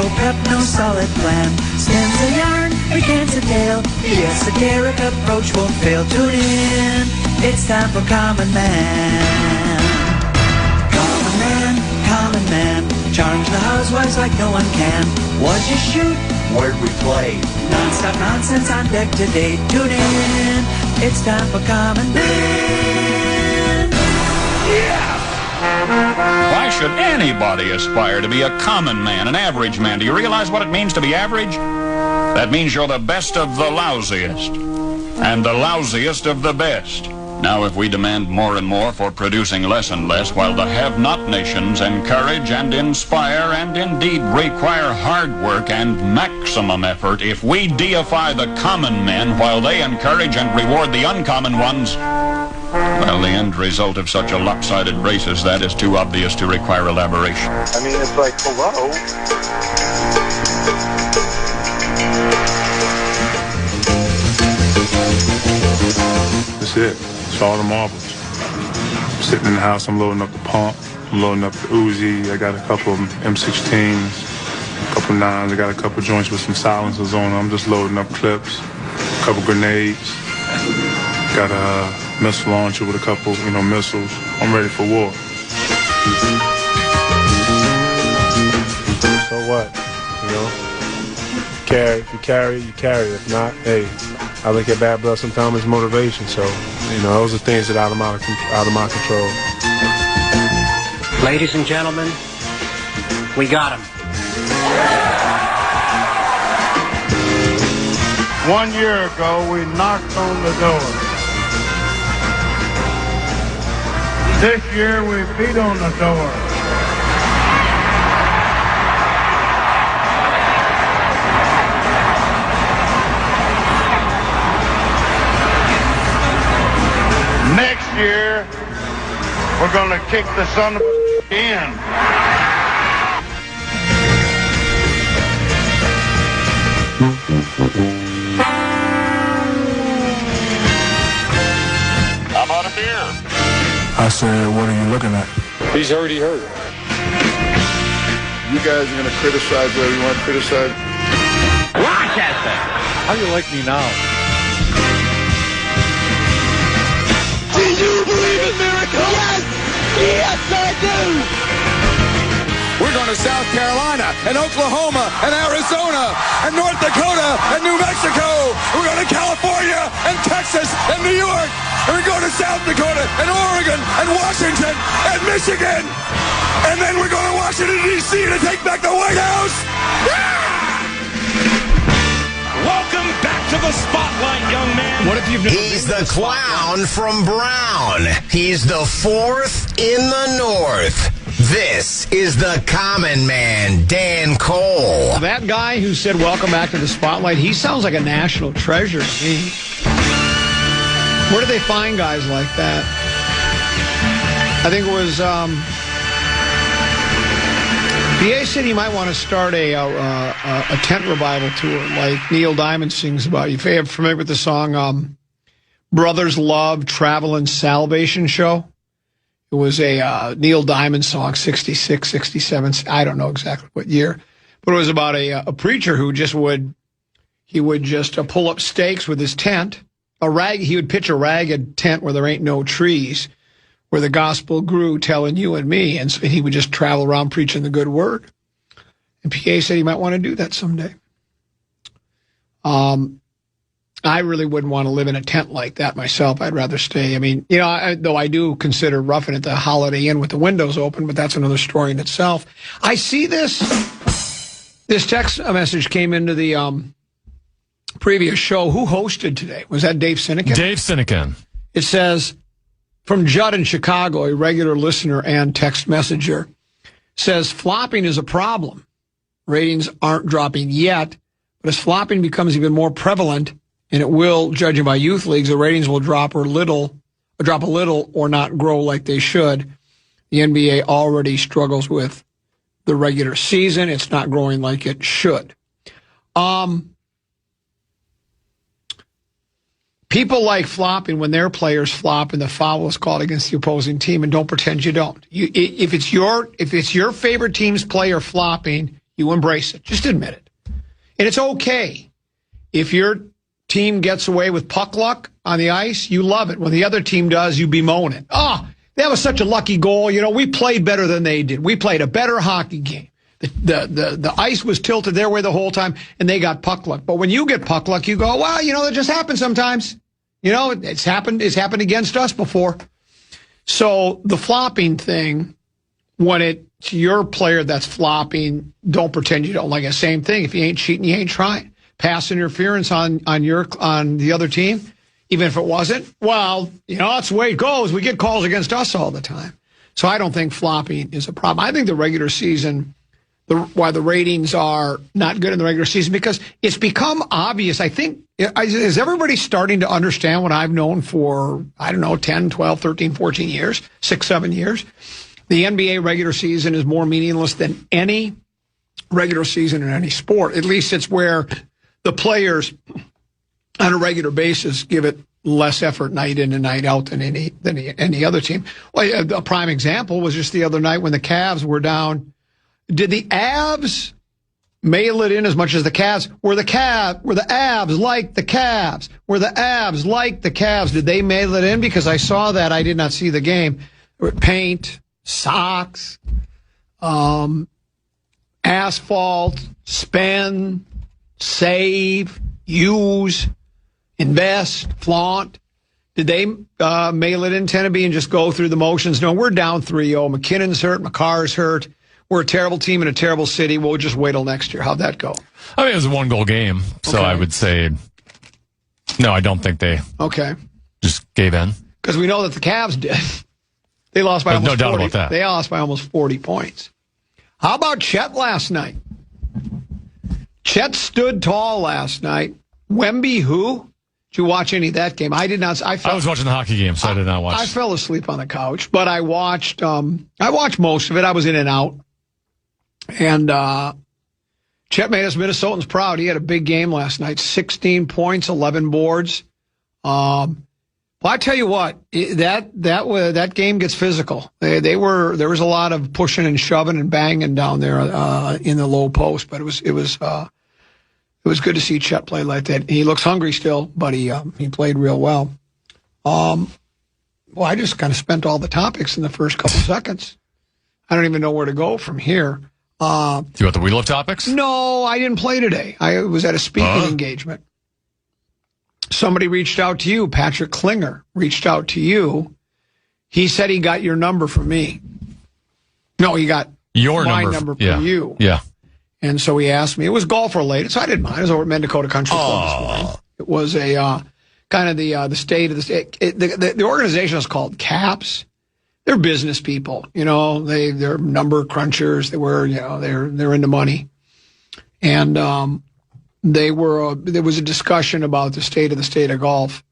no pep, no solid plan. Spins a yarn, recants a tale. Yes, a Derek approach won't fail. Tune in, it's time for Common Man. Common Man, Common Man, charms the housewives like no one can. What'd you shoot? Where'd we play? Non-stop nonsense on deck today. Tune in, it's time for Common Man. Yes! Why should anybody aspire to be a common man, an average man? Do you realize what it means to be average? That means you're the best of the lousiest, and the lousiest of the best. Now, if we demand more and more for producing less and less, while the have-not nations encourage and inspire and indeed require hard work and maximum effort, if we deify the common men while they encourage and reward the uncommon ones, well, the end result of such a lopsided race as that is too obvious to require elaboration. I mean, it's like, hello? That's it. It's all the marbles. I'm sitting in the house, I'm loading up the pump, I'm loading up the Uzi, I got a couple of M16s, a couple 9s, I got a couple joints with some silencers on them. I'm just loading up clips, a couple grenades, got a missile launcher with a couple, missiles. I'm ready for war. So what? If you carry, you carry. If not, hey, I look at bad blood sometimes as motivation. So, those are things that are out of my control. Ladies and gentlemen, we got him. 1 year ago, we knocked on the door. This year, we beat on the door. Next year, we're going to kick the son of a in. How about a beer? I said, what are you looking at? He's already heard. You guys are going to criticize whatever you want to criticize. Rochester! How do you like me now? Do you believe in miracles? Yes! Yes, I do! We're going to South Carolina and Oklahoma and Arizona and North Dakota and New Mexico. We're going to California and Texas and New York. And we're going to South Dakota and Oregon and Washington and Michigan. And then we're going to Washington, D.C. to take back the White House. Welcome back to the spotlight, young man. What if you've never He's the clown from Brown. He's the fourth in the North. This is the Common Man, Dan Cole. That guy who said welcome back to the spotlight, he sounds like a national treasure to me. Where do they find guys like that? I think it was PA said he might want to start a tent revival tour like Neil Diamond sings about. You familiar with the song Brothers Love Travel and Salvation Show? It was a Neil Diamond song, 66, 67, I don't know exactly what year. But it was about a preacher who just would pull up stakes with his tent. He would pitch a ragged tent where there ain't no trees, where the gospel grew, telling you and me. And so he would just travel around preaching the good word. And PA said he might want to do that someday. I really wouldn't want to live in a tent like that myself. I'd rather stay. I mean, though I do consider roughing it the Holiday Inn with the windows open, but that's another story in itself. I see this text message came into the previous show. Who hosted today? Was that Dave Sinekin? Dave Sinekin. It says, from Judd in Chicago, a regular listener and text messenger, says flopping is a problem. Ratings aren't dropping yet, but as flopping becomes even more prevalent, and it will, judging by youth leagues, the ratings will drop a little or not grow like they should. The NBA already struggles with the regular season. It's not growing like it should. People like flopping when their players flop and the foul is called against the opposing team, and don't pretend you don't. If it's your favorite team's player flopping, You embrace it. Just admit it. And it's okay. If your team gets away with puck luck on the ice, you love it. When the other team does, you bemoan it. Oh, that was such a lucky goal. You know, we played better than they did. We played a better hockey game. The ice was tilted their way the whole time, and they got puck luck. But when you get puck luck, you go, well, you know, it just happens sometimes. You know, it's happened against us before. So the flopping thing, when it's your player that's flopping, don't pretend you don't like it. Same thing. If you ain't cheating, you ain't trying. Pass interference on the other team, even if it wasn't, well, you know, that's the way it goes. We get calls against us all the time. So I don't think flopping is a problem. I think the regular season, why the ratings are not good in the regular season, because it's become obvious. I think, is everybody starting to understand what I've known for, 10, 12, 13, 14 years, 6, 7 years? The NBA regular season is more meaningless than any regular season in any sport. At least it's where the players on a regular basis give it less effort night in and night out than any other team. Well, a prime example was just the other night when the Cavs were down. Did the Avs mail it in as much as the Cavs? Were the Avs like the Cavs? Were the Avs like the Cavs? Did they mail it in? Because I saw that. I did not see the game. Paint, socks, asphalt, spend, save, use, invest, flaunt. Did they mail it in, Teneby, and just go through the motions? No, we're down 3-0. McKinnon's hurt. McCarr's hurt. We're a terrible team in a terrible city. We'll just wait till next year. How'd that go? I mean, it was a 1-goal game, so I would say, no, I don't think they just gave in. Because we know that the Cavs did. They lost by almost 40. No doubt about that. They lost by almost 40 points. How about Chet last night? Chet stood tall last night. Wemby, who? Did you watch any of that game? I did not. I was watching the hockey game, so I did not watch. I fell asleep on the couch, but I watched most of it. I was in and out. And Chet made us Minnesotans proud. He had a big game last night. 16 points, 11 boards. Well, I tell you what, that game gets physical. There was a lot of pushing and shoving and banging down there in the low post, but it was good to see Chet play like that. He looks hungry still, but he played real well. Well, I just kind of spent all the topics in the first couple seconds. I don't even know where to go from here. Do you want the wheel of topics? No, I didn't play today. I was at a speaking engagement. Somebody reached out to you. Patrick Klinger reached out to you. He said he got your number from me. No, he got my number from you. Yeah. And so he asked me. It was golf related, so I didn't mind. I was over at Mendocota Country Club this morning. It was a kind of the state of the state. The organization is called CAPS. They're business people, you know. They're number crunchers. They're into money, and there was a discussion about the state of golf.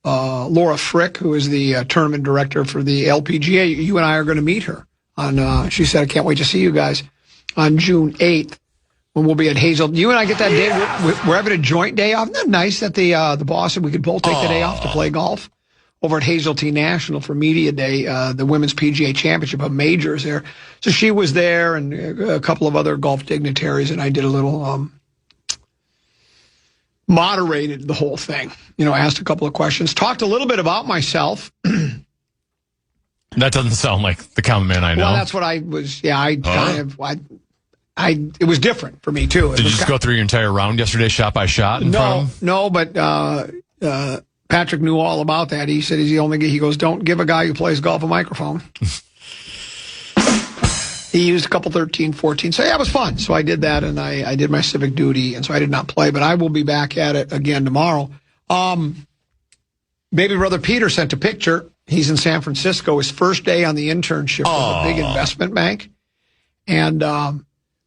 Laura Frick, who is the tournament director for the LPGA, you and I are going to meet her on. She said, "I can't wait to see you guys on June 8th when we'll be at Hazel." You and I get that day. We're having a joint day off. Isn't that nice that the boss said we could both take the day off to play golf over at Hazeltine National for Media Day, the Women's PGA Championship of Majors there. So she was there and a couple of other golf dignitaries, and I did a little moderated the whole thing. You know, asked a couple of questions, talked a little bit about myself. That doesn't sound like the common man I know. Well, that's what I was. Yeah, it was different for me too. Did you just go through your entire round yesterday, shot by shot? No, but Patrick knew all about that. He said he goes, don't give a guy who plays golf a microphone. He used a couple 13, 14. So yeah, it was fun. So I did that, and I did my civic duty, and so I did not play, but I will be back at it again tomorrow. Baby brother Peter sent a picture. He's in San Francisco, his first day on the internship with a big investment bank. And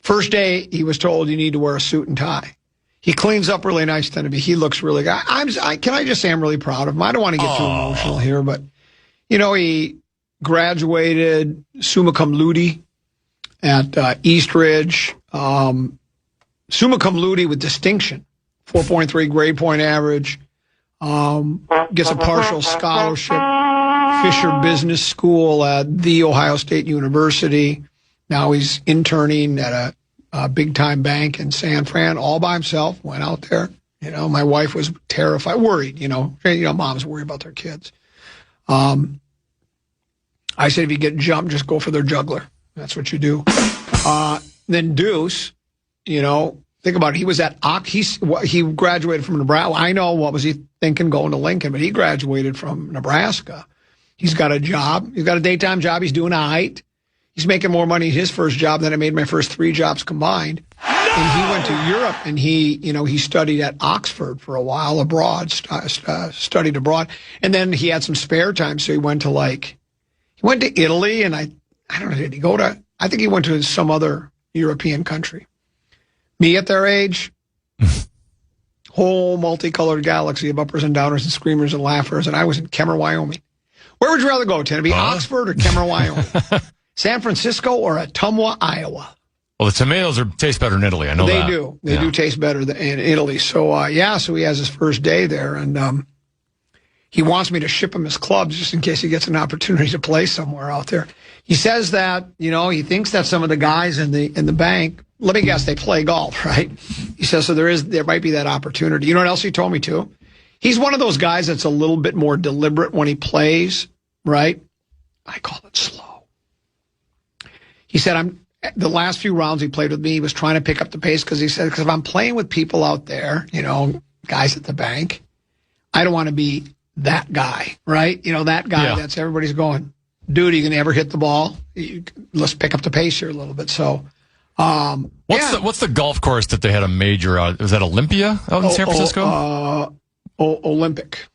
first day, he was told you need to wear a suit and tie. He cleans up really nice, Teneby. He looks really good. Can I just say I'm really proud of him? I don't want to get too emotional here, but, you know, he graduated summa cum laude at Eastridge. Summa cum laude with distinction, 4.3 grade point average. Gets a partial scholarship, Fisher Business School at The Ohio State University. Now he's interning at a big-time bank in San Fran, all by himself, went out there. You know, my wife was terrified, worried, moms worry about their kids. I said, if you get jumped, just go for their juggler. That's what you do. Then Deuce, think about it. He was at he graduated from Nebraska. I know, what was he thinking going to Lincoln, but he graduated from Nebraska. He's got a job. He's got a daytime job. He's doing all right. He's making more money in his first job than I made my first 3 jobs combined. No! And he went to Europe, and he studied at Oxford for a while abroad, studied abroad. And then he had some spare time, so he went to Italy, and I don't know, did he go to, I think he went to some other European country. Me at their age, whole multicolored galaxy of uppers and downers and screamers and laughers, and I was in Kemmer, Wyoming. Where would you rather go, Tennessee? Oxford or Kemmer, Wyoming? San Francisco or Ottumwa, Iowa? Well, the tomatoes taste better in Italy. I know that. They do taste better in Italy. So, so he has his first day there, and he wants me to ship him his clubs just in case he gets an opportunity to play somewhere out there. He says that, he thinks that some of the guys in the bank, let me guess, they play golf, right? He says, so there might be that opportunity. You know what else he told me too? He's one of those guys that's a little bit more deliberate when he plays, right? I call it slow. He said, the last few rounds he played with me, he was trying to pick up the pace because he said, because if I'm playing with people out there, guys at the bank, I don't want to be that guy, right? That guy that's everybody's going, dude, you can ever hit the ball? Let's pick up the pace here a little bit. So, what's the golf course that they had a major? Was that Olympia out in San Francisco? Olympic.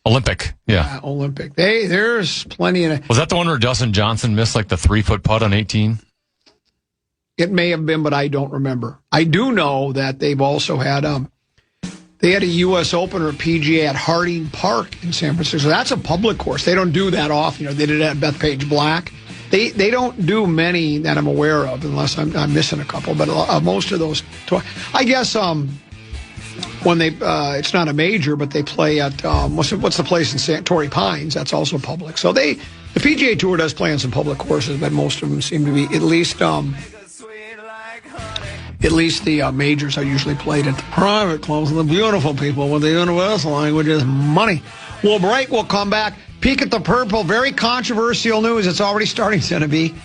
Yeah, Olympic. There's plenty of. Was that the one where Dustin Johnson missed the 3-foot putt on 18? It may have been, but I don't remember. I do know that they've also had they had a U.S. Open or a PGA at Harding Park in San Francisco. That's a public course. They don't do that often. They did it at Bethpage Black. They don't do many that I'm aware of, unless I'm missing a couple. But most of those, I guess, when they it's not a major, but they play at what's the place in Torrey Pines? That's also public. So the PGA Tour does play on some public courses, but most of them seem to be at least the majors are usually played at the private clubs and the beautiful people with the universal language is money. We'll break. We'll come back. Peek at the purple. Very controversial news. It's already starting to be.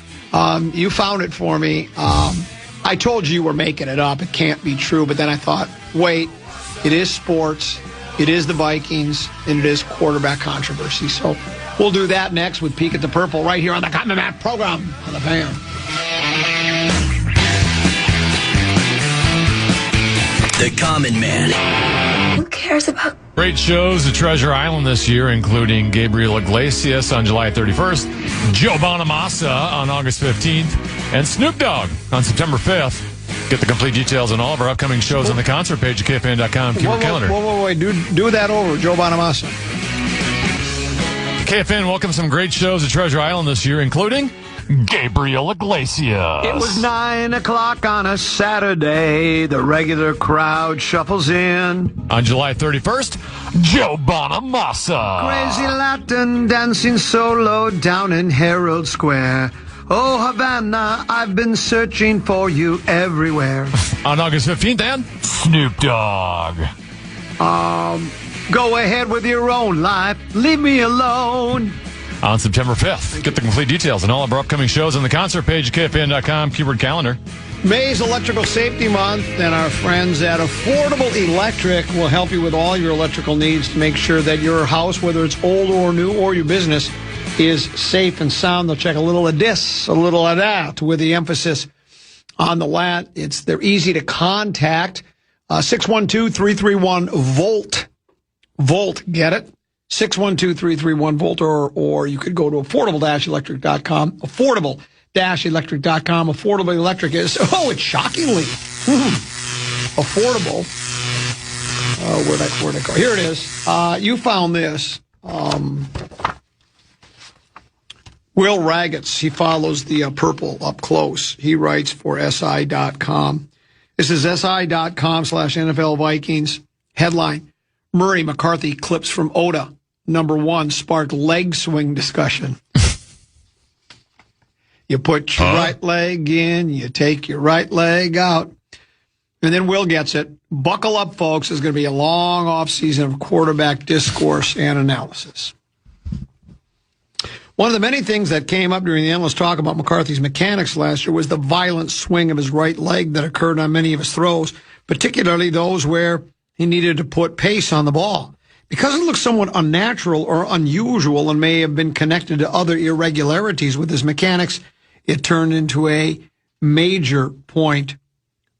You found it for me. I told you were making it up. It can't be true. But then I thought, wait, it is sports. It is the Vikings. And it is quarterback controversy. So we'll do that next with Peek at the Purple right here on the Common Man program on the Fan. The Common Man. Who cares about... Great shows at Treasure Island this year, including Gabriel Iglesias on July 31st, Joe Bonamassa on August 15th, and Snoop Dogg on September 5th. Get the complete details on all of our upcoming shows on the concert page at KFAN.com. Keep your calendar. Wait. Do that over, Joe Bonamassa. KFAN welcomes some great shows at Treasure Island this year, including Gabriel Iglesias. It was 9 o'clock on a Saturday. The regular crowd shuffles in. On July 31st, Joe Bonamassa. Crazy Latin dancing solo down in Herald Square. Oh, Havana, I've been searching for you everywhere. On August 15th, and Snoop Dogg. Go ahead with your own life. Leave me alone. On September 5th. Get the complete details on all of our upcoming shows on the concert page at KFAN.com, keyword calendar. May's Electrical Safety Month, and our friends at Affordable Electric will help you with all your electrical needs to make sure that your house, whether it's old or new, or your business, is safe and sound. They'll check a little of this, a little of that, with the emphasis on the lat. They're easy to contact. 612-331-VOLT. Volt, get it? 612-331-VOLT, or you could go to affordable-electric.com. Affordable-electric.com. Affordable Electric is, it's shockingly affordable. Where'd I go? Here it is. You found this. Will Ragatz, he follows the purple up close. He writes for SI.com. This is SI.com/NFL Vikings. Headline, Murray McCarthy clips from Oda. Number 1, sparked leg swing discussion. You put your right leg in, you take your right leg out. and then Will gets it. Buckle up, folks. It's going to be a long offseason of quarterback discourse and analysis. One of the many things that came up during the endless talk about McCarthy's mechanics last year was the violent swing of his right leg that occurred on many of his throws, particularly those where he needed to put pace on the ball. Because it looked somewhat unnatural or unusual and may have been connected to other irregularities with his mechanics, it turned into a major point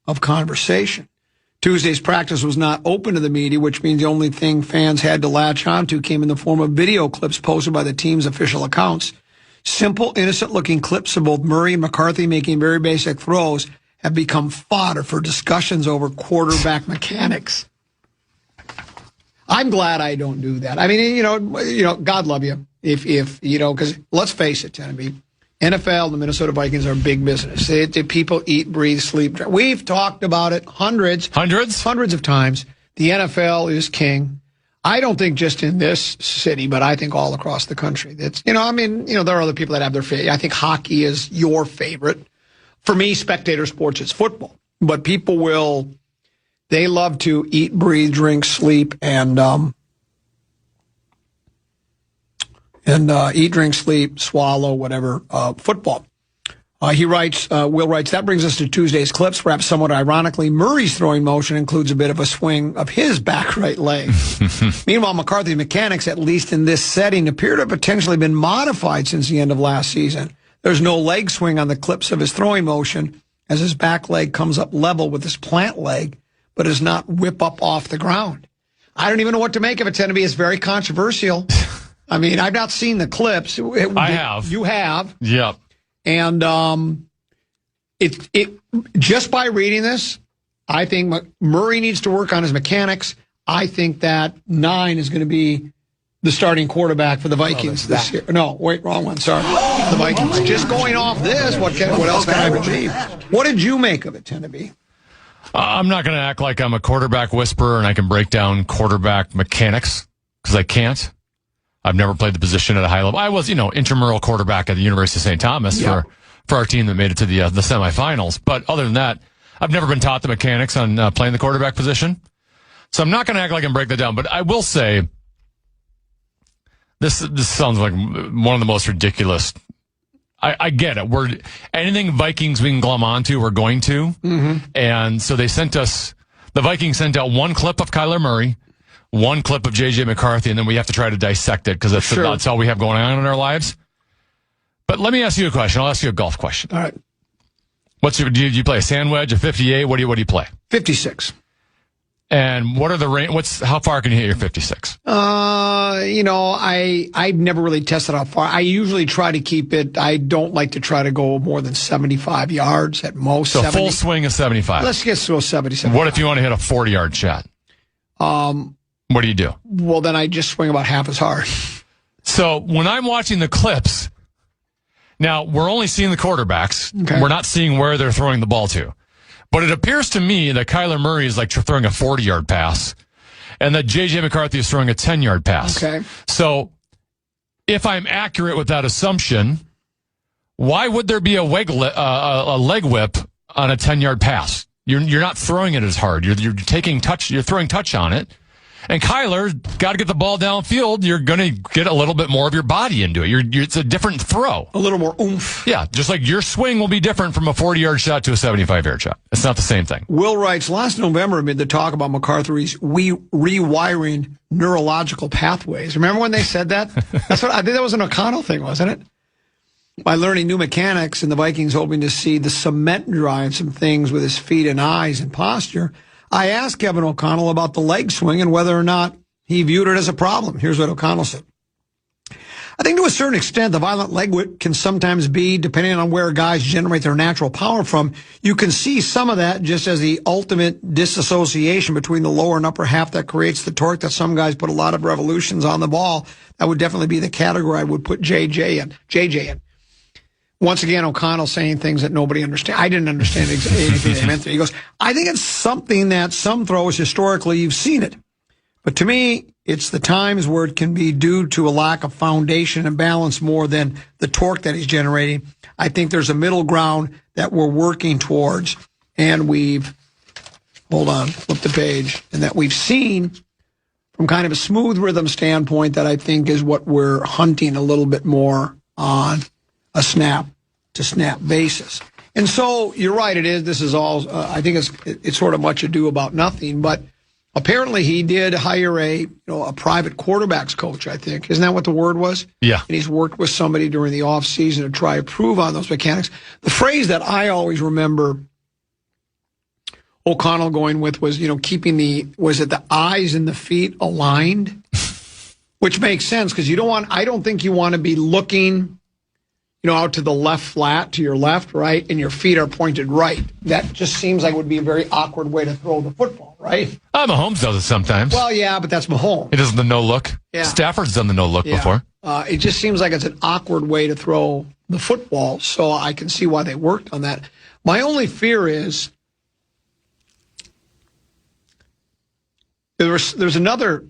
of conversation. Tuesday's practice was not open to the media, which means the only thing fans had to latch onto came in the form of video clips posted by the team's official accounts. Simple, innocent-looking clips of both Murray and McCarthy making very basic throws have become fodder for discussions over quarterback mechanics. I'm glad I don't do that. I mean, you know, God love you. If you know, because let's face it, Tennessee, NFL, the Minnesota Vikings are big business. People eat, breathe, sleep. We've talked about it hundreds of times. The NFL is king. I don't think just in this city, but I think all across the country. That's, there are other people that have their favorite. I think hockey is your favorite. For me, spectator sports is football. But people they love to eat, breathe, drink, sleep, and eat, drink, sleep, swallow, whatever, football. Will writes, that brings us to Tuesday's clips. Perhaps somewhat ironically, Murray's throwing motion includes a bit of a swing of his back right leg. Meanwhile, McCarthy's mechanics, at least in this setting, appear to have potentially been modified since the end of last season. There's no leg swing on the clips of his throwing motion as his back leg comes up level with his plant leg, but does not whip up off the ground. I don't even know what to make of it, Tennessee. It's very controversial. I mean, I've not seen the clips. I have. You have. Yep. And it just by reading this, I think Murray needs to work on his mechanics. I think that 9 is going to be the starting quarterback for the Vikings this year. No, wait, wrong one. Sorry. The Vikings. Just going off this, what else can I believe? What did you make of it, Tennessee? I'm not going to act like I'm a quarterback whisperer and I can break down quarterback mechanics because I can't. I've never played the position at a high level. I was, intramural quarterback at the University of St. Thomas for our team that made it to the semifinals. But other than that, I've never been taught the mechanics on playing the quarterback position. So I'm not going to act like I can break that down. But I will say, this sounds like one of the most ridiculous. I get it. Anything Vikings we can glom onto, we're going to. Mm-hmm. And so the Vikings sent out one clip of Kyler Murray, one clip of J.J. McCarthy, and then we have to try to dissect it because that's all we have going on in our lives. But let me ask you a question. I'll ask you a golf question. All right. Do you play a sand wedge, a 58? What do you play? 56. And what are the range? How far can you hit your 56? I've never really tested how far. I usually try to keep it. I don't like to try to go more than 75 yards at most. So 70. Full swing is 75. Let's get to 77. What if you want to hit a 40-yard shot? What do you do? Well, then I just swing about half as hard. So when I'm watching the clips, now we're only seeing the quarterbacks. Okay. We're not seeing where they're throwing the ball to. But it appears to me that Kyler Murray is like throwing a 40-yard pass and that J.J. McCarthy is throwing a 10-yard pass. Okay. So if I'm accurate with that assumption, why would there be a leg whip on a 10-yard pass? You're not throwing it as hard. You're taking touch. You're throwing touch on it. And Kyler, got to get the ball downfield. You're going to get a little bit more of your body into it. It's a different throw. A little more oomph. Yeah, just like your swing will be different from a 40-yard shot to a 75-yard shot. It's not the same thing. Will writes, last November amid the talk about McCarthy's rewiring neurological pathways. Remember when they said that? I think that was an O'Connell thing, wasn't it? By learning new mechanics and the Vikings hoping to see the cement dry and some things with his feet and eyes and posture, I asked Kevin O'Connell about the leg swing and whether or not he viewed it as a problem. Here's what O'Connell said. I think to a certain extent, the violent leg whip can sometimes be, depending on where guys generate their natural power from, you can see some of that just as the ultimate disassociation between the lower and upper half that creates the torque that some guys put a lot of revolutions on the ball. That would definitely be the category I would put JJ in. Once again, O'Connell saying things that nobody understands. I didn't understand anything they meant there. He goes, I think it's something that some throws historically, you've seen it. But to me, it's the times where it can be due to a lack of foundation and balance more than the torque that he's generating. I think there's a middle ground that we're working towards, and we've hold on, flip the page, and that we've seen from kind of a smooth rhythm standpoint that I think is what we're hunting a little bit more on a snap-to-snap basis. And so you're right, it is. This is all, I think it's sort of much ado about nothing, but apparently he did hire a private quarterbacks coach, I think. Isn't that what the word was? Yeah. And he's worked with somebody during the offseason to try to improve on those mechanics. The phrase that I always remember O'Connell going with was, keeping the eyes and the feet aligned, which makes sense because I don't think you want to be looking, out to the left flat, to your left, right, and your feet are pointed right. That just seems like it would be a very awkward way to throw the football, right? Mahomes does it sometimes. Well, yeah, but that's Mahomes. He does the no-look. Yeah. Stafford's done the no-look before. It just seems like it's an awkward way to throw the football, so I can see why they worked on that. My only fear is there's another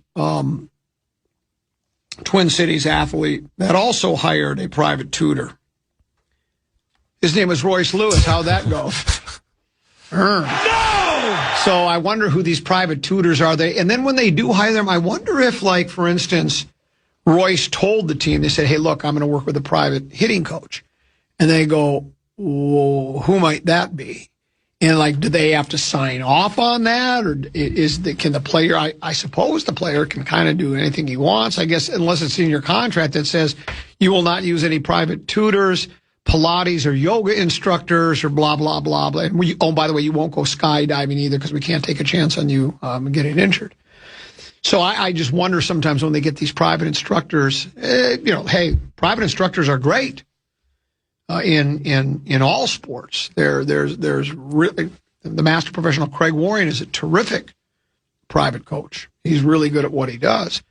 Twin Cities athlete that also hired a private tutor. His name was Royce Lewis. How'd that go? No! So I wonder who these private tutors are. And then when they do hire them, I wonder if, for instance, Royce told the team, they said, hey, look, I'm going to work with a private hitting coach. And they go, whoa, who might that be? And, do they have to sign off on that? Or can the player, I suppose the player can kind of do anything he wants, I guess, unless it's in your contract that says you will not use any private tutors, Pilates or yoga instructors or blah, blah, blah, blah. And by the way, you won't go skydiving either because we can't take a chance on you getting injured. So I just wonder sometimes when they get these private instructors, hey, private instructors are great. In all sports, there's really the master professional Craig Warren is a terrific private coach. He's really good at what he does.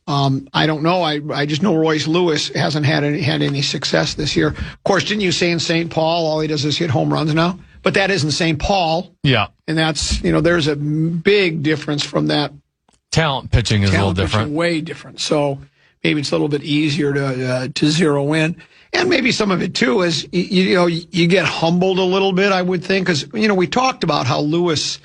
I don't know. I just know Royce Lewis hasn't had any success this year. Of course, didn't you say in St. Paul all he does is hit home runs now? But that isn't St. Paul. Yeah, and that's there's a big difference from that. Talent pitching is a little different, way different. So maybe it's a little bit easier to zero in. And maybe some of it, too, is, you get humbled a little bit, I would think, because, we talked about how Lewis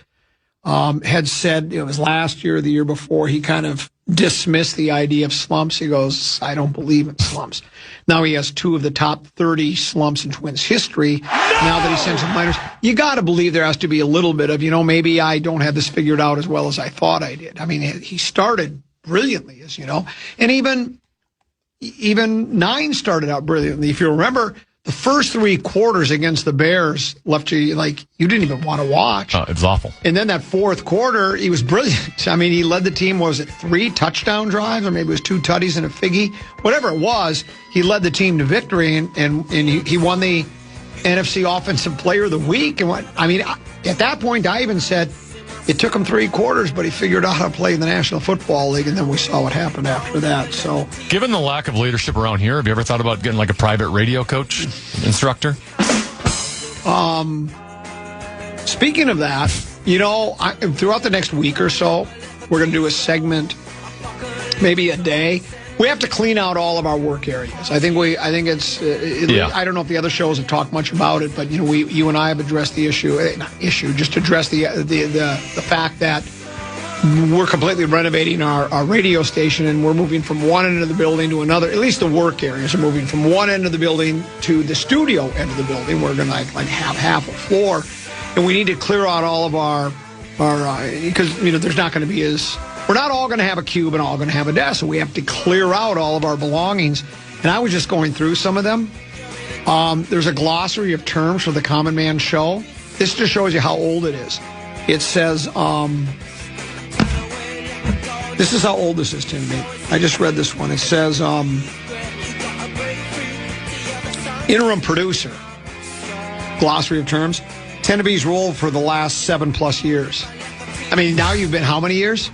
had said, it was last year or the year before, he kind of dismissed the idea of slumps. He goes, I don't believe in slumps. Now he has 2 of the top 30 slumps in Twins history. No! Now that he's sent some minors, you got to believe there has to be a little bit of, maybe I don't have this figured out as well as I thought I did. I mean, he started brilliantly, as you know, and even 9 started out brilliantly. If you remember, the first 3 quarters against the Bears left you you didn't even want to watch. Oh, it was awful. And then that 4th quarter, he was brilliant. I mean, he led the team, was it 3 touchdown drives, or maybe it was 2 tutties and a figgy? Whatever it was, he led the team to victory, and he won the NFC Offensive Player of the Week. And at that point, I even said, it took him 3 quarters, but he figured out how to play in the National Football League, and then we saw what happened after that. So, given the lack of leadership around here, have you ever thought about getting a private radio coach, instructor? Speaking of that, throughout the next week or so, we're going to do a segment, maybe a day. We have to clean out all of our work areas. I think it's. I don't know if the other shows have talked much about it, but you and I have addressed the just address the fact that we're completely renovating our radio station, and we're moving from one end of the building to another. At least the work areas are moving from one end of the building to the studio end of the building. We're going to have half a floor, and we need to clear out all of our because there's not going to be we're not all going to have a cube and all going to have a desk, so we have to clear out all of our belongings. And I was just going through some of them. There's a glossary of terms for the Common Man Show. This just shows you how old it is. It says, this is how old this is, Tim. I just read this one. It says, interim producer, glossary of terms, tend to be his role for the last 7+ years. I mean, now you've been how many years?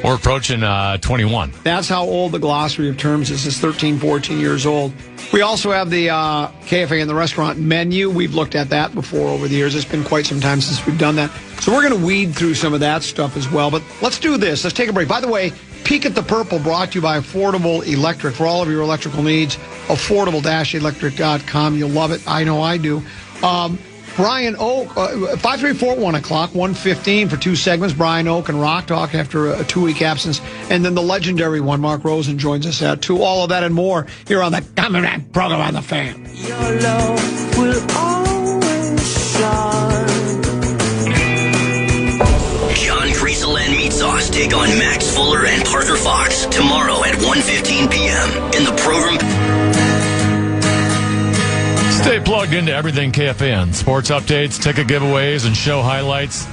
We're approaching 21. That's how old the glossary of terms is. It's 13, 14 years old. We also have the KFAN the restaurant menu. We've looked at that before over the years. It's been quite some time since we've done that. So we're going to weed through some of that stuff as well. But let's do this. Let's take a break. By the way, Peek at the Purple brought to you by Affordable Electric. For all of your electrical needs, affordable-electric.com. You'll love it. I know I do. Brian Oak, 534 1 o'clock, 1:15 for 2 segments. Brian Oak and Rock Talk after a 2-week absence. And then the legendary one, Mark Rosen, joins us at 2. All of that and more here on the Common Man program on the Fan. Your love will always shine. John Grieseland meets Oz take on Max Fuller and Parker Fox tomorrow at 1:15 p.m. in the program. Stay plugged into everything KFAN. Sports updates, ticket giveaways, and show highlights.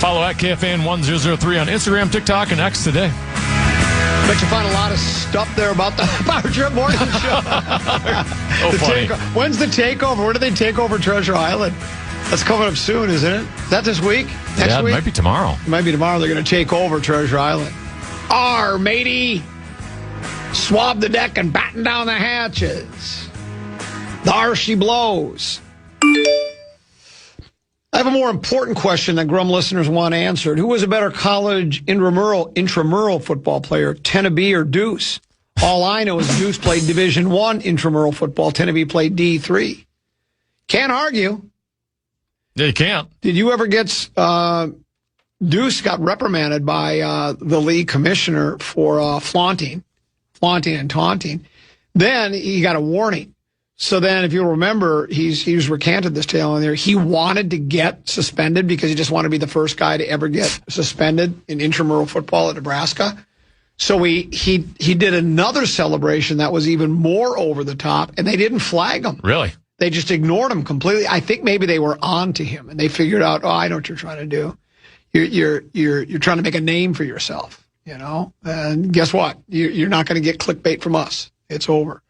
Follow at KFAN 1003 on Instagram, TikTok, and X today. Bet you find a lot of stuff there about the Power Trip Morning Show. Funny. When's the takeover? Where do they take over Treasure Island? That's coming up soon, isn't it? Is that this week? Next week? It might be tomorrow. It might be tomorrow. They're going to take over Treasure Island. Matey! Swab the deck and batten down the hatches. There she blows. I have a more important question that Grum listeners want answered. Who was a better college intramural football player, Tenneby or Deuce? All I know is Deuce played Division I intramural football. Tenneby played D3. Can't argue. Yeah, you can't. Did you ever get... Deuce got reprimanded by the league commissioner for flaunting and taunting. Then he got a warning. So then, if you remember, he's recanted this tale in there. He wanted to get suspended because he just wanted to be the first guy to ever get suspended in intramural football at Nebraska. So he did another celebration that was even more over the top, and they didn't flag him. Really? They just ignored him completely. I think maybe they were on to him, and they figured out, I know what you're trying to do. You're trying to make a name for yourself, you know. And guess what? You're not going to get clickbait from us. It's over.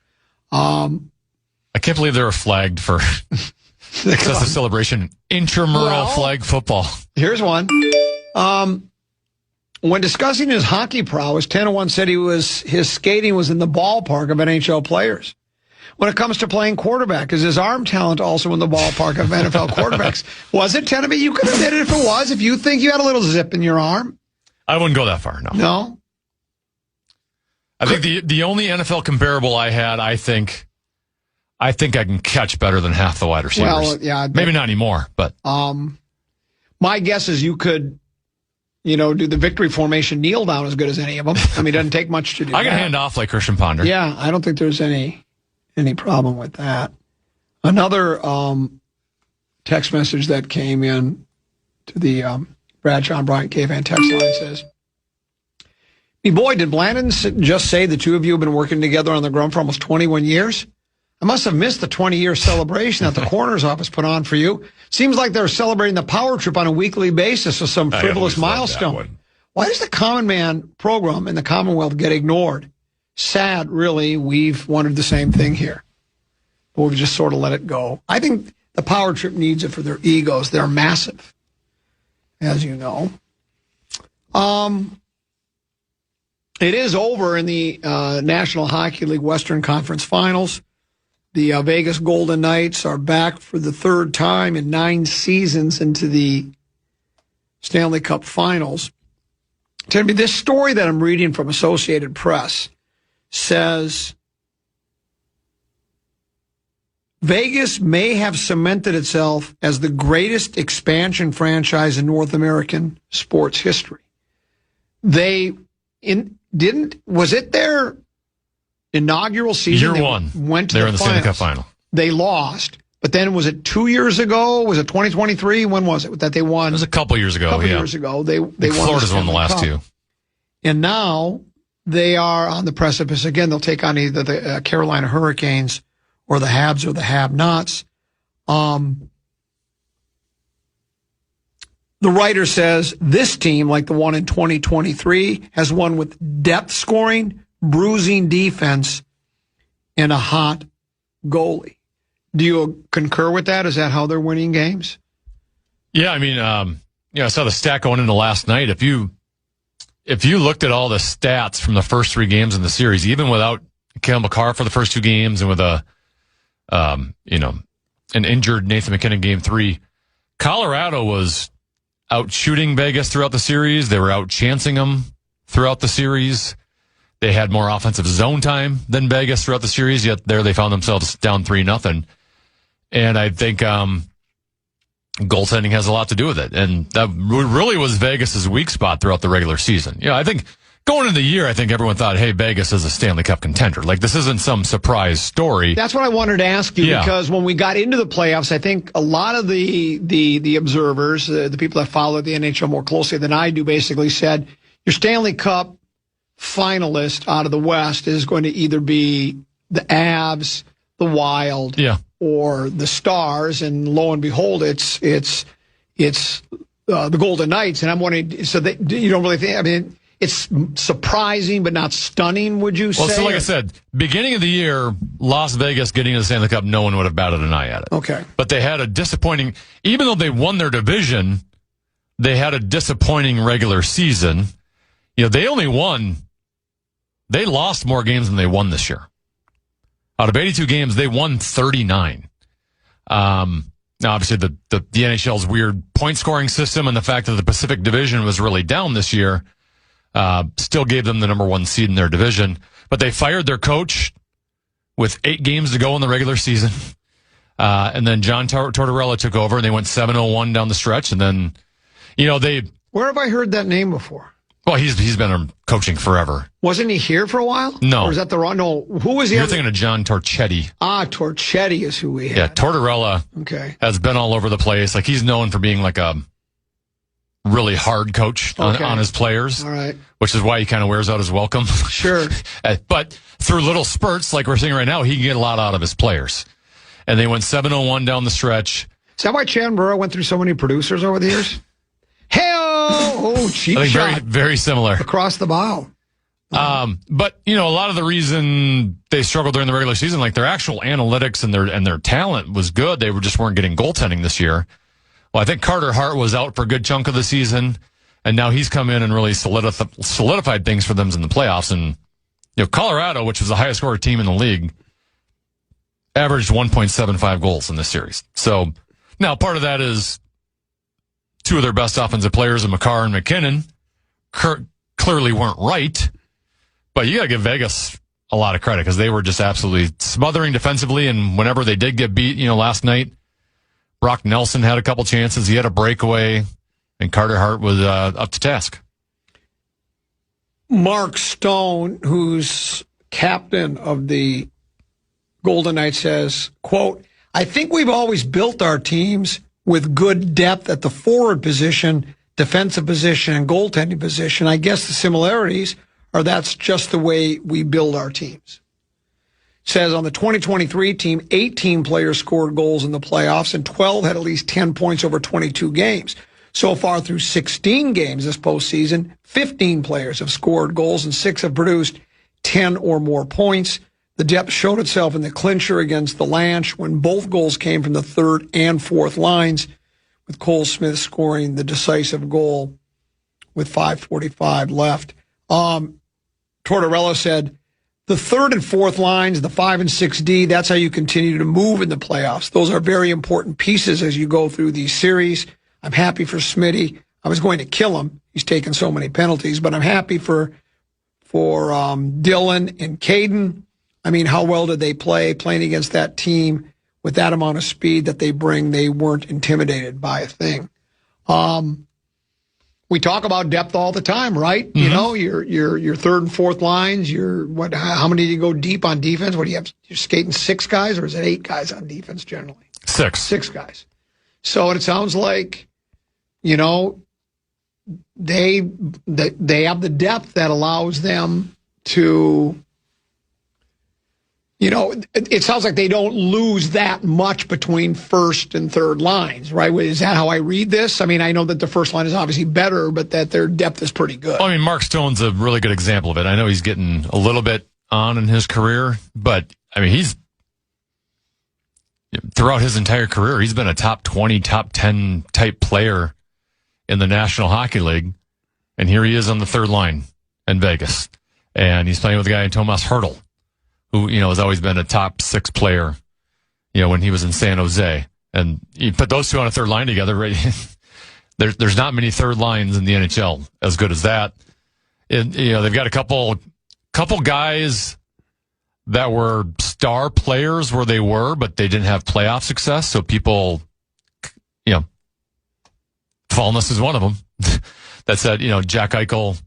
I can't believe they were flagged for excessive celebration. Intramural flag football. Here's one. When discussing his hockey prowess, 10-1 said his skating was in the ballpark of NHL players. When it comes to playing quarterback, is his arm talent also in the ballpark of NFL quarterbacks? Was it, Tenneby? You could admit it if it was. If you think you had a little zip in your arm. I wouldn't go that far, no. No? I think the only NFL comparable I had, I think I can catch better than half the wide receivers. Well, yeah. Maybe not anymore, but. My guess is you could, do the victory formation kneel down as good as any of them. I mean, it doesn't take much to do I can hand off like Christian Ponder. Yeah, I don't think there's any problem with that. Another text message that came in to the Bradshaw and Bryant KFAN text line says, "Hey boy, did Blandon just say the two of you have been working together on the Grum for almost 21 years? I must have missed the 20-year celebration that the coroner's office put on for you. Seems like they're celebrating the Power Trip on a weekly basis with some frivolous milestone. Why does the Common Man program in the Commonwealth get ignored? Sad, really. We've wanted the same thing here. But we've just sort of let it go. I think the Power Trip needs it for their egos. They're massive, as you know. It is over in the National Hockey League Western Conference Finals. The Vegas Golden Knights are back for the third time in 9 seasons into the Stanley Cup Finals. Tell me, this story that I'm reading from Associated Press says Vegas may have cemented itself as the greatest expansion franchise in North American sports history. Was it their inaugural season? Year one. Went to they were the in the Stanley Cup final. They lost. But then was it 2 years ago? Was it 2023? When was it that they won? It was a couple years ago. They won. Florida's won the last two. And now they are on the precipice again. They'll take on either the Carolina Hurricanes or the Habs or the Have-Nots. The writer says this team, like the one in 2023, has won with depth scoring, bruising defense, and a hot goalie. Do you concur with that? Is that how they're winning games? Yeah, I mean, I saw the stat going into last night. If you looked at all the stats from the first 3 games in the series, even without Cale Makar for the first 2 games and with an injured Nathan McKinnon game 3, Colorado was out shooting Vegas throughout the series. They were out chancing them throughout the series. They had more offensive zone time than Vegas throughout the series, yet there they found themselves down 3-0. And I think Goaltending has a lot to do with it. And that really was Vegas's weak spot throughout the regular season. I think going into the year, I think everyone thought, hey, Vegas is a Stanley Cup contender. Like, this isn't some surprise story. That's what I wanted to ask you, because when we got into the playoffs, I think a lot of the observers, the people that follow the NHL more closely than I do, basically said your Stanley Cup finalist out of the West is going to either be the Avs, the Wild, or the Stars, and lo and behold, it's the Golden Knights. And I'm wondering, so that you don't really think? I mean, it's surprising but not stunning, would you say? Well, so like I said, beginning of the year, Las Vegas getting to the Stanley Cup, no one would have batted an eye at it. Okay. But they had a disappointing, even though they won their division, they had a disappointing regular season. They lost more games than they won this year. Out of 82 games, they won 39. Now, obviously, the NHL's weird point scoring system and the fact that the Pacific Division was really down this year still gave them the number one seed in their division. But they fired their coach with 8 games to go in the regular season. And then John Tortorella took over, and they went 7-0-1 down the stretch. And then, Where have I heard that name before? Well, he's been coaching forever. Wasn't he here for a while? No. Or is that the wrong? No. Who was he? You're thinking of John Torchetti. Torchetti is who we had. Yeah, Tortorella has been all over the place. Like, he's known for being like a really hard coach on his players. All right. Which is why he kind of wears out his welcome. Sure. But through little spurts, like we're seeing right now, he can get a lot out of his players. And they went 7-0-1 down the stretch. Is that why Chan Burrow went through so many producers over the years? Cheap shot. Very, very similar. Across the bow. But, a lot of the reason they struggled during the regular season, like their actual analytics and their talent was good. They just weren't getting goaltending this year. Well, I think Carter Hart was out for a good chunk of the season, and now he's come in and really solidified things for them in the playoffs. And, Colorado, which was the highest scorer team in the league, averaged 1.75 goals in this series. So now part of that is 2 of their best offensive players, Makar and McKinnon, clearly weren't right. But you got to give Vegas a lot of credit because they were just absolutely smothering defensively. And whenever they did get beat, last night, Brock Nelson had a couple chances. He had a breakaway, and Carter Hart was up to task. Mark Stone, who's captain of the Golden Knights, says, quote, I think we've always built our teams with good depth at the forward position, defensive position, and goaltending position. I guess the similarities are that's just the way we build our teams. Says on the 2023 team, 18 players scored goals in the playoffs, and 12 had at least 10 points over 22 games. So far through 16 games this postseason, 15 players have scored goals, and 6 have produced 10 or more points. The depth showed itself in the clincher against the Lanch when both goals came from the third and fourth lines, with Cole Smith scoring the decisive goal with 5:45 left. Tortorella said, the third and fourth lines, the 5 and 6D, that's how you continue to move in the playoffs. Those are very important pieces as you go through these series. I'm happy for Smitty. I was going to kill him. He's taken so many penalties, but I'm happy for Dylan and Caden. I mean, how well did they play playing against that team with that amount of speed that they bring? They weren't intimidated by a thing. We talk about depth all the time, right? Mm-hmm. Your third and fourth lines. How many do you go deep on defense? What do you have? You're skating 6 guys, or is it 8 guys on defense generally? 6. 6 guys. So it sounds like, they have the depth that allows them to. It sounds like they don't lose that much between first and third lines, right? Is that how I read this? I mean, I know that the first line is obviously better, but that their depth is pretty good. I mean, Mark Stone's a really good example of it. I know he's getting a little bit on in his career, but, I mean, throughout his entire career, he's been a top 20, top 10 type player in the National Hockey League, and here he is on the third line in Vegas, and he's playing with a guy named Tomas Hertl, who, has always been a top 6 player, when he was in San Jose. And you put those two on a third line together, right? There's not many third lines in the NHL as good as that. They've got a couple guys that were star players where they were, but they didn't have playoff success. So people, Fallness is one of them. That said, Jack Eichel.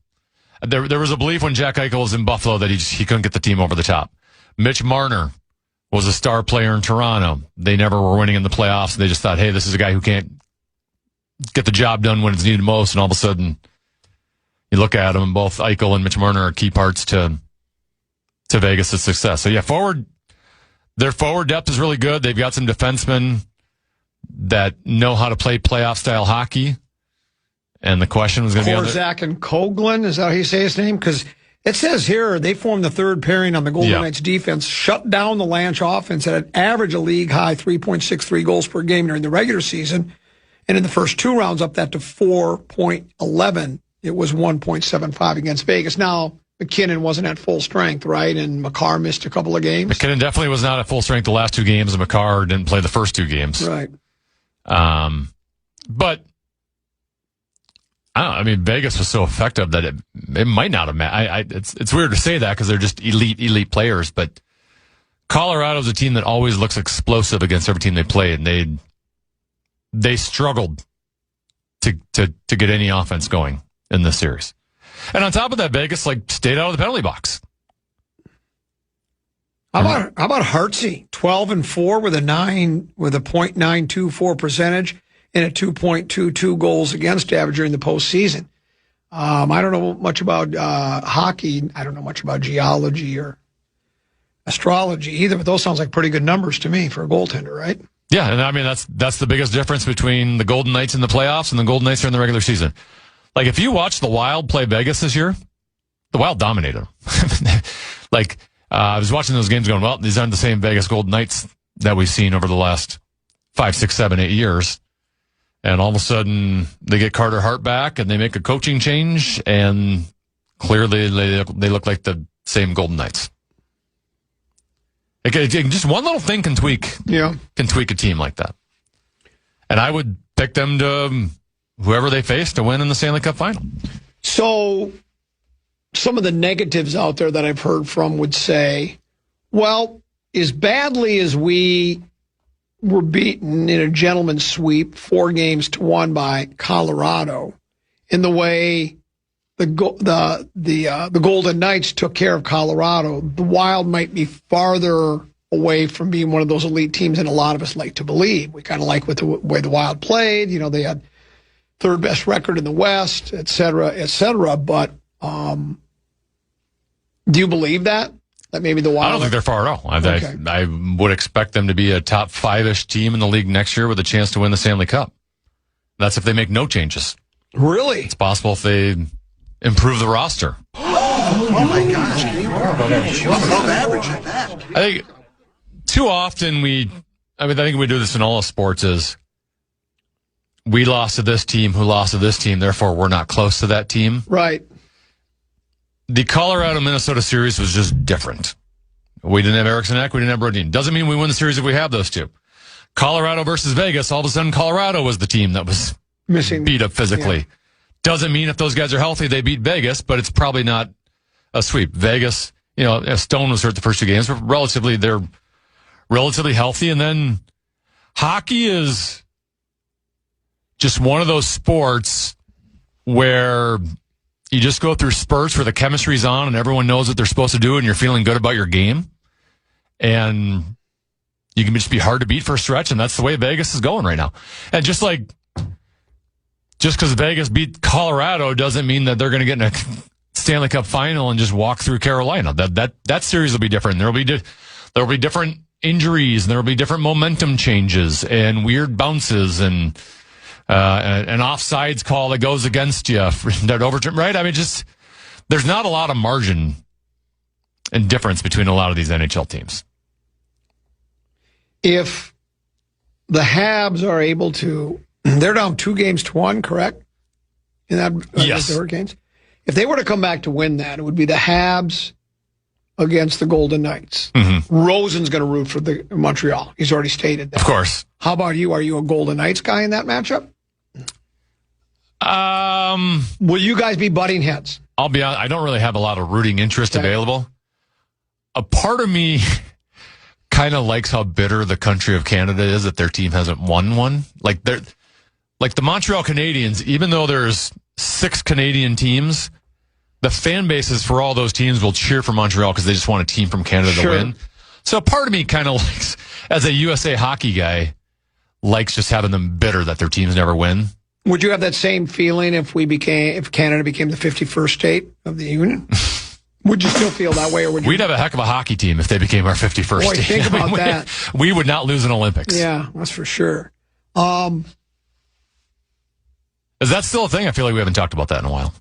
There was a belief when Jack Eichel was in Buffalo that he couldn't get the team over the top. Mitch Marner was a star player in Toronto. They never were winning in the playoffs. They just thought, hey, this is a guy who can't get the job done when it's needed most. And all of a sudden, you look at him, and both Eichel and Mitch Marner are key parts to Vegas' success. So, yeah, their forward depth is really good. They've got some defensemen that know how to play playoff-style hockey. And the question was going to be Korzak and Coghlan, is that how you say his name? Because it says here they formed the third pairing on the Golden Knights defense, shut down the Lanch offense at an average of league-high 3.63 goals per game during the regular season. And in the first 2 rounds, up that to 4.11. It was 1.75 against Vegas. Now, McKinnon wasn't at full strength, right? And Makar missed a couple of games. McKinnon definitely was not at full strength the last 2 games, and Makar didn't play the first 2 games. Right. But I don't know, I mean, Vegas was so effective that it might not have mattered. It's weird to say that because they're just elite players, but Colorado's a team that always looks explosive against every team they play, and they struggled to get any offense going in this series. And on top of that, Vegas stayed out of the penalty box. How about Hartsey? 12-4 with a .924 percentage and a 2.22 goals against average during the postseason. I don't know much about hockey. I don't know much about geology or astrology either, but those sounds like pretty good numbers to me for a goaltender, right? Yeah, and I mean that's the biggest difference between the Golden Knights in the playoffs and the Golden Knights during the regular season. Like, if you watch the Wild play Vegas this year, the Wild dominated them. I was watching those games going, well, these aren't the same Vegas Golden Knights that we've seen over the last 5, 6, 7, 8 years. And all of a sudden, they get Carter Hart back, and they make a coaching change, and clearly they look like the same Golden Knights. Just one little thing can tweak a team like that. And I would pick them to whoever they face to win in the Stanley Cup final. So some of the negatives out there that I've heard from would say, well, as badly as we were beaten in a gentleman's sweep 4-1 by Colorado, in the way the Golden Knights took care of Colorado, the Wild might be farther away from being one of those elite teams than a lot of us like to believe. We kind of like with the way the Wild played. They had third best record in the West, et cetera, et cetera. But do you believe that? That maybe the Wild... I don't think they're far at all. Okay. I would expect them to be a top 5-ish team in the league next year with a chance to win the Stanley Cup. That's if they make no changes. Really? It's possible if they improve the roster. Oh my gosh. Can you above average at that? I think too often I think we do this in all of sports is we lost to this team who lost to this team, therefore we're not close to that team. Right. The Colorado-Minnesota series was just different. We didn't have Eriksson Ek, we didn't have Brodin. Doesn't mean we win the series if we have those two. Colorado versus Vegas, all of a sudden Colorado was the team that was beat up physically. Yeah. Doesn't mean if those guys are healthy, they beat Vegas, but it's probably not a sweep. Vegas, Stone was hurt the first 2 games, but they're relatively healthy. And then hockey is just one of those sports where you just go through spurts where the chemistry's on and everyone knows what they're supposed to do and you're feeling good about your game. And you can just be hard to beat for a stretch, and that's the way Vegas is going right now. And just because Vegas beat Colorado doesn't mean that they're going to get in a Stanley Cup final and just walk through Carolina. That series will be different. There'll be different injuries, and there'll be different momentum changes and weird bounces and an offsides call that goes against you that overturn, right? I mean, just there's not a lot of margin and difference between a lot of these NHL teams. If the Habs are able to, they're down 2-1, correct? In that, yes. The Hurricanes. If they were to come back to win that, it would be the Habs against the Golden Knights. Mm-hmm. Rosen's going to root for the Montreal. He's already stated that. Of course. How about you? Are you a Golden Knights guy in that matchup? Will you guys be butting heads? I'll be honest, I don't really have a lot of rooting interest available. A part of me kind of likes how bitter the country of Canada is that their team hasn't won one. Like like the Montreal Canadiens, even though there's 6 Canadian teams, the fan bases for all those teams will cheer for Montreal because they just want a team from Canada to win. So part of me kind of likes, as a USA hockey guy, likes just having them bitter that their teams never win. Would you have that same feeling if Canada became the 51st state of the union? Would you still feel that way, or would you? We'd have a heck of a hockey team if they became our 51st Boy, team. think about that. We would not lose an Olympics. Yeah, that's for sure. Is that still a thing? I feel like we haven't talked about that in a while.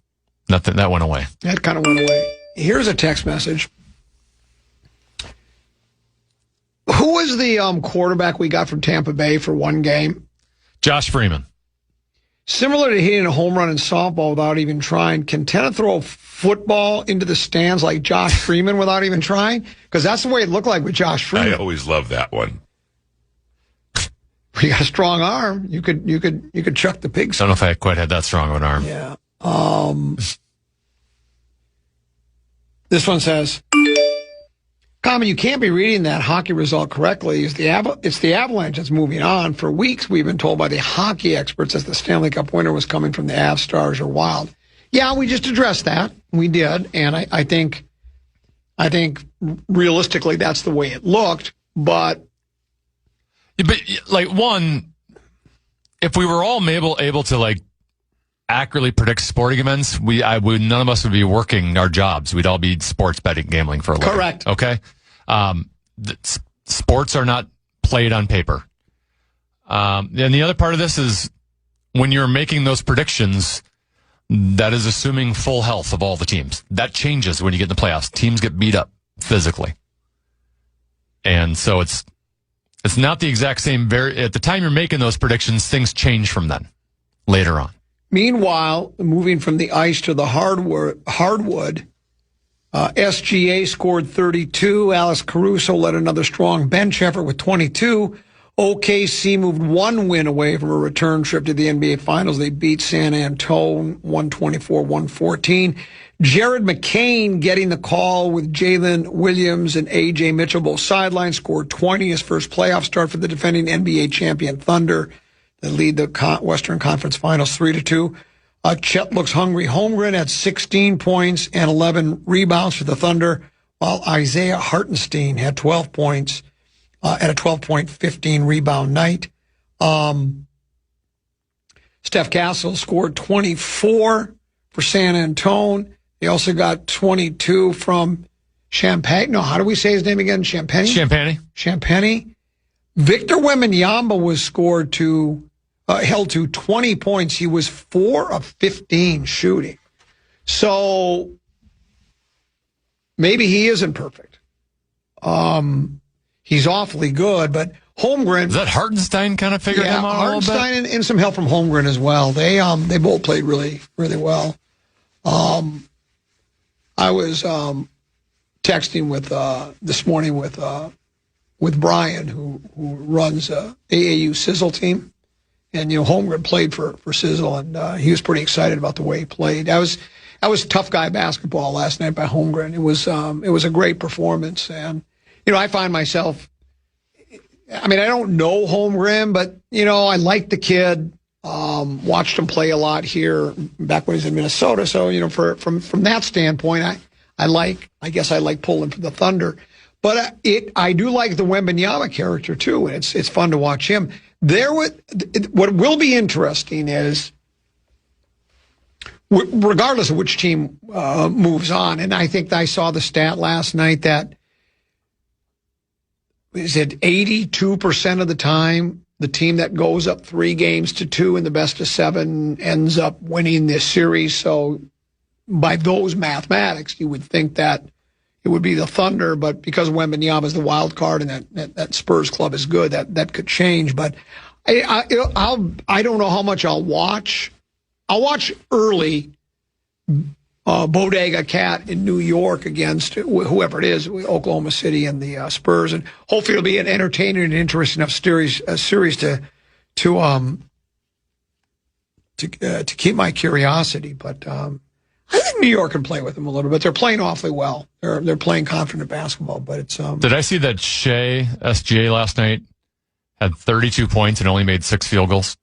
Nothing that went away. That kind of went away. Here's a text message. Who was the quarterback we got from Tampa Bay for one game? Josh Freeman. Similar to hitting a home run in softball without even trying, can Tena throw a football into the stands like Josh Freeman without even trying? Because that's the way it looked like with Josh Freeman. I always love that one. You got a strong arm. You could chuck the pigs. I don't know if I quite had that strong of an arm. Yeah. This one says, Common, you can't be reading that hockey result correctly. It's the Avalanche that's moving on. For weeks, we've been told by the hockey experts that the Stanley Cup winner was coming from the Avs, Stars, or Wild. Yeah, we just addressed that. We did, and I think realistically that's the way it looked. But like, one, if we were all able to like accurately predict sporting events, none of us would be working our jobs. We'd all be sports betting, gambling for a living. Correct. Okay. Sports are not played on paper. And the other part of this is when you're making those predictions, that is assuming full health of all the teams. That changes when you get in the playoffs. Teams get beat up physically. And so it's not the exact same. At the time you're making those predictions, things change from then later on. Meanwhile, moving from the ice to the hardwood, SGA scored 32. Alex Caruso led another strong bench effort with 22. OKC moved one win away from a return trip to the NBA Finals. They beat San Antonio 124-114. Jared McCain getting the call with Jalen Williams and A.J. Mitchell both sidelines, scored 20, his first playoff start for the defending NBA champion Thunder. They lead the Western Conference Finals 3-2. Chet looks hungry. Holmgren had 16 points and 11 rebounds for the Thunder, while Isaiah Hartenstein had 12 points at a 12-point, 15-rebound night. Steph Castle scored 24 for San Antonio. They also got 22 from Champagne. No, how do we say his name again? Champagne? Champagne. Victor Wembanyama was held to 20 points. He was 4 of 15 shooting. So maybe he isn't perfect. He's awfully good, but Holmgren. Is that Hartenstein kind of figured him out a little bit? Hartenstein and some help from Holmgren as well. They both played really, really well. I was texting with this morning with Brian, who runs AAU Sizzle team. And, Holmgren played for Sizzle, and he was pretty excited about the way he played. That was tough guy basketball last night by Holmgren. It was a great performance. And, I find myself, I don't know Holmgren, but, I like the kid. Watched him play a lot here back when he was in Minnesota. So, from that standpoint, I guess I like pulling for the Thunder. But I do like the Wembanyama character too, and it's fun to watch him. What will be interesting is, regardless of which team moves on, and I think I saw the stat last night that is it 82% of the time the team that goes up 3-2 in the best of 7 ends up winning this series. So by those mathematics, you would think that it would be the Thunder, but because Wembanyama is the wild card and that Spurs club is good, that could change. But I don't know how much I'll watch. I'll watch early Bodega Cat in New York against whoever it is, Oklahoma City and the Spurs, and hopefully it'll be an entertaining and interesting enough series to keep my curiosity. But I think New York can play with them a little bit. They're playing awfully well. They're playing confident basketball, but it's. Did I see that SGA last night had 32 points and only made 6 field goals?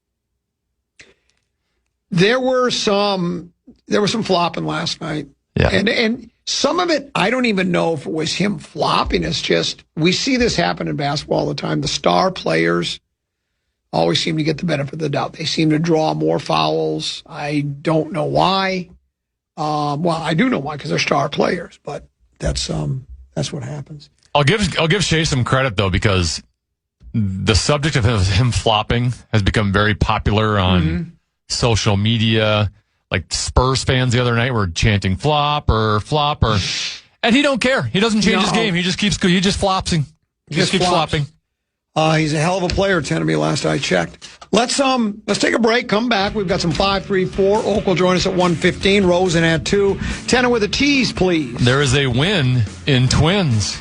There were some flopping last night. Yeah. And some of it, I don't even know if it was him flopping. It's just, we see this happen in basketball all the time. The star players always seem to get the benefit of the doubt. They seem to draw more fouls. I don't know why. Well, I do know why, because they're star players, but that's what happens. I'll give Shea some credit, though, because the subject of him flopping has become very popular on social media. Like Spurs fans the other night were chanting flop, and he don't care. He doesn't change his game. He just keeps flopsing. He just keeps flopping. He's a hell of a player, tended to me last I checked. Let's take a break, come back. We've got some 5-3-4. Oak will join us at 1:15. Rosen at 2. Tenor with a tease, please. There is a win in Twins.